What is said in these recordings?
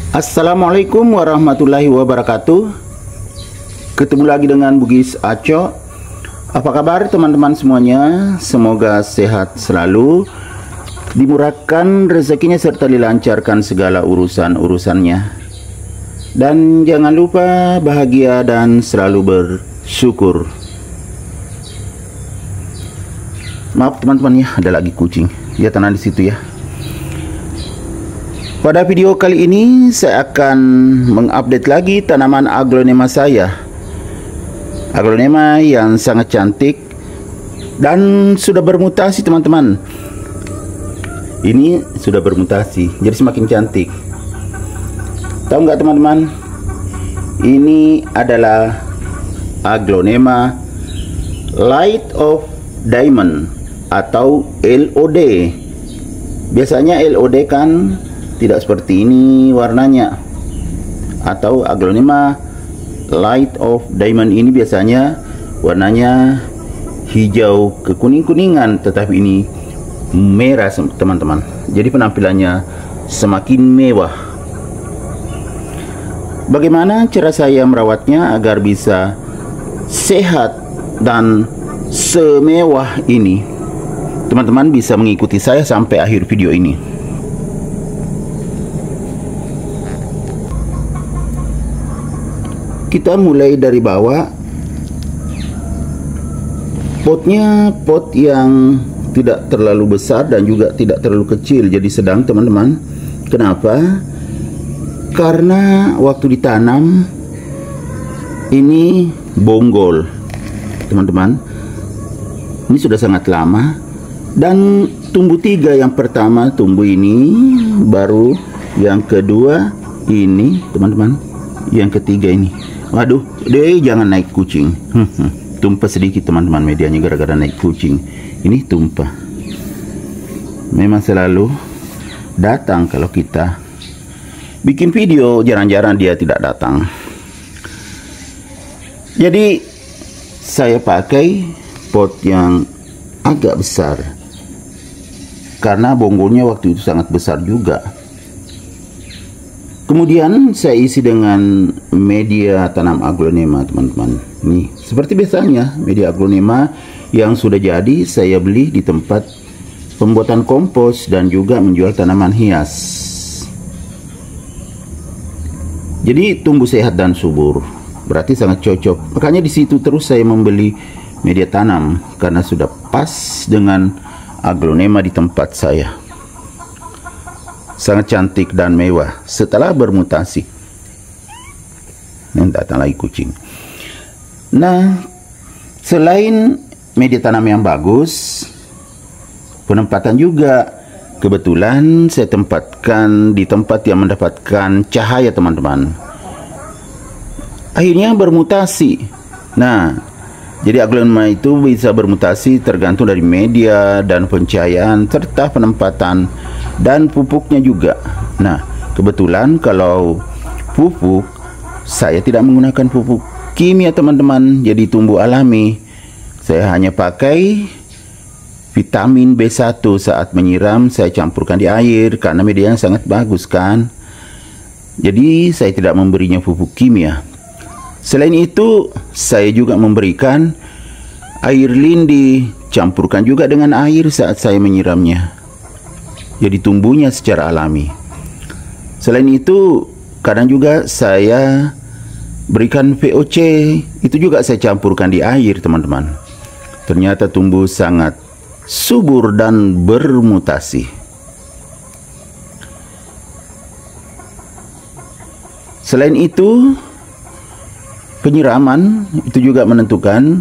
Assalamualaikum warahmatullahi wabarakatuh. Ketemu lagi dengan Bugis Aco. Apa kabar teman-teman semuanya? Semoga sehat selalu, dimurahkan rezekinya serta dilancarkan segala urusan-urusannya. Dan jangan lupa bahagia dan selalu bersyukur. Maaf teman-teman ya, ada lagi kucing. Dia tenang di situ ya. Pada video kali ini saya akan mengupdate lagi tanaman aglonema saya. Aglonema yang sangat cantik dan sudah bermutasi teman-teman. Ini sudah bermutasi jadi semakin cantik. Tahu nggak teman-teman? Ini adalah aglonema Light of Diamond atau LOD. Biasanya LOD kan tidak seperti ini warnanya, atau aglonema Light of Diamond ini biasanya warnanya hijau kekuning-kuningan, tetapi ini merah teman-teman. Jadi penampilannya semakin mewah. Bagaimana cara saya merawatnya agar bisa sehat dan semewah ini? Teman-teman bisa mengikuti saya sampai akhir video ini. Kita mulai dari bawah. Potnya pot yang tidak terlalu besar dan juga tidak terlalu kecil, jadi sedang teman-teman. Kenapa? Karena waktu ditanam ini bonggol teman-teman. Ini sudah sangat lama dan tumbuh tiga. Yang pertama tumbuh ini, baru yang kedua ini teman-teman, yang ketiga ini. Waduh, deh jangan naik kucing. Tumpah sedikit teman-teman medianya gara-gara naik kucing. Ini tumpah. Memang selalu datang kalau kita bikin video, jarang-jarang dia tidak datang. Jadi saya pakai pot yang agak besar karena bonggolnya waktu itu sangat besar juga. Kemudian saya isi dengan media tanam aglonema teman-teman. Nih, seperti biasanya media aglonema yang sudah jadi saya beli di tempat pembuatan kompos dan juga menjual tanaman hias. Jadi tumbuh sehat dan subur, berarti sangat cocok. Makanya di situ terus saya membeli media tanam karena sudah pas dengan aglonema di tempat saya. Sangat cantik dan mewah setelah bermutasi. Ini datang lagi kucing. Nah, selain media tanam yang bagus, penempatan juga. Kebetulan saya tempatkan di tempat yang mendapatkan cahaya teman-teman. Akhirnya bermutasi. Nah, jadi aglonema itu bisa bermutasi tergantung dari media dan pencahayaan serta penempatan dan pupuknya juga. Nah, kebetulan kalau pupuk saya tidak menggunakan pupuk kimia teman-teman, jadi tumbuh alami. Saya hanya pakai vitamin B1 saat menyiram, saya campurkan di air karena medianya sangat bagus kan. Jadi saya tidak memberinya pupuk kimia. Selain itu saya juga memberikan air lindi, campurkan juga dengan air saat saya menyiramnya. Jadi tumbuhnya secara alami. Selain itu kadang juga saya berikan VOC, itu juga saya campurkan di air teman-teman. Ternyata tumbuh sangat subur dan bermutasi. Selain itu penyiraman itu juga menentukan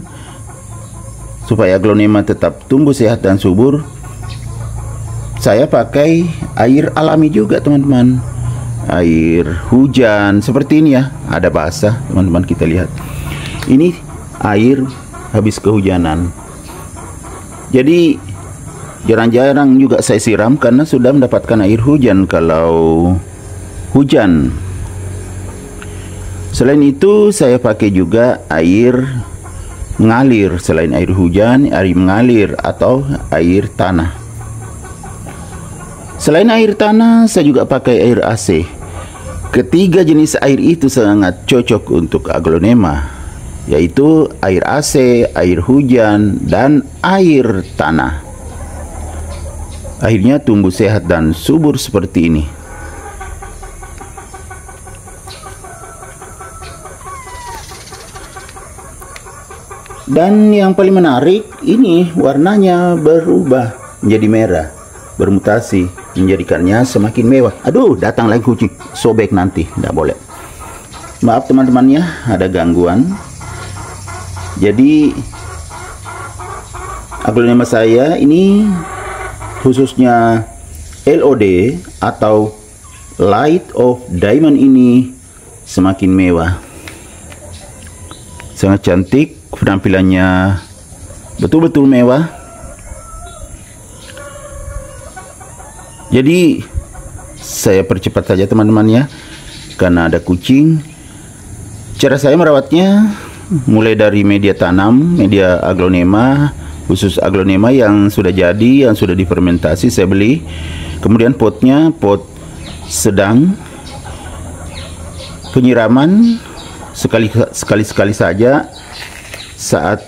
supaya aglonema tetap tumbuh sehat dan subur. Saya pakai air alami juga teman-teman, air hujan seperti ini ya, ada basah teman-teman. Kita lihat ini air habis kehujanan, jadi jarang-jarang juga saya siram karena sudah mendapatkan air hujan kalau hujan. Selain itu saya pakai juga air mengalir, selain air hujan, air mengalir atau air tanah. Selain air tanah, saya juga pakai air AC. Ketiga jenis air itu sangat cocok untuk aglonema, yaitu air AC, air hujan, dan air tanah. Akhirnya tumbuh sehat dan subur seperti ini. Dan yang paling menarik, ini warnanya berubah menjadi merah, bermutasi, menjadikannya semakin mewah. Aduh, datang lagi kucing, sobek nanti, tidak boleh. Maaf teman-temannya, ada gangguan. Jadi aglonema saya ini khususnya LOD atau Light of Diamond ini semakin mewah. Sangat cantik, penampilannya betul-betul mewah. Jadi saya percepat saja teman-teman ya, karena ada kucing. Cara saya merawatnya mulai dari media tanam, media aglonema, khusus aglonema yang sudah jadi, yang sudah difermentasi saya beli. Kemudian potnya pot sedang, penyiraman sekali saja saat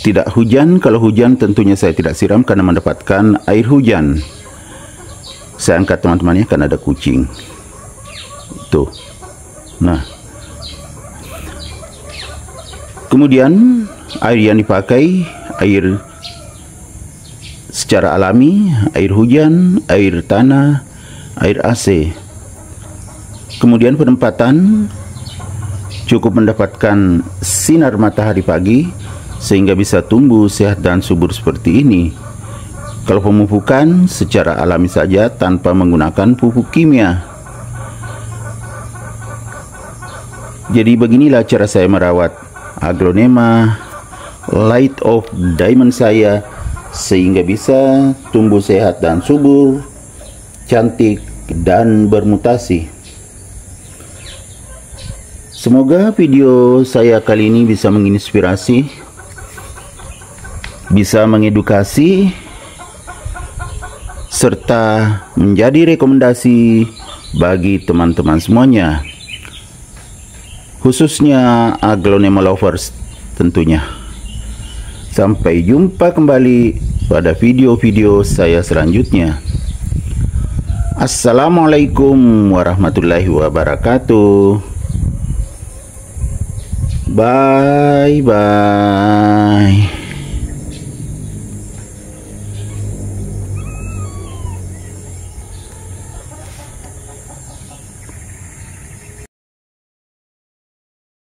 tidak hujan. Kalau hujan tentunya saya tidak siram karena mendapatkan air hujan. Saya angkat teman-temannya karena ada kucing. Tuh. Nah. Kemudian air yang dipakai air secara alami, air hujan, air tanah, air AC. Kemudian penempatan cukup mendapatkan sinar matahari pagi sehingga bisa tumbuh sehat dan subur seperti ini. Kalau pemupukan secara alami saja tanpa menggunakan pupuk kimia. Jadi beginilah cara saya merawat aglonema Light of Diamond saya sehingga bisa tumbuh sehat dan subur, cantik dan bermutasi. Semoga video saya kali ini bisa menginspirasi, bisa mengedukasi, serta menjadi rekomendasi bagi teman-teman semuanya, khususnya aglonema lovers tentunya. Sampai jumpa kembali pada video-video saya selanjutnya. Assalamualaikum warahmatullahi wabarakatuh. Bye bye.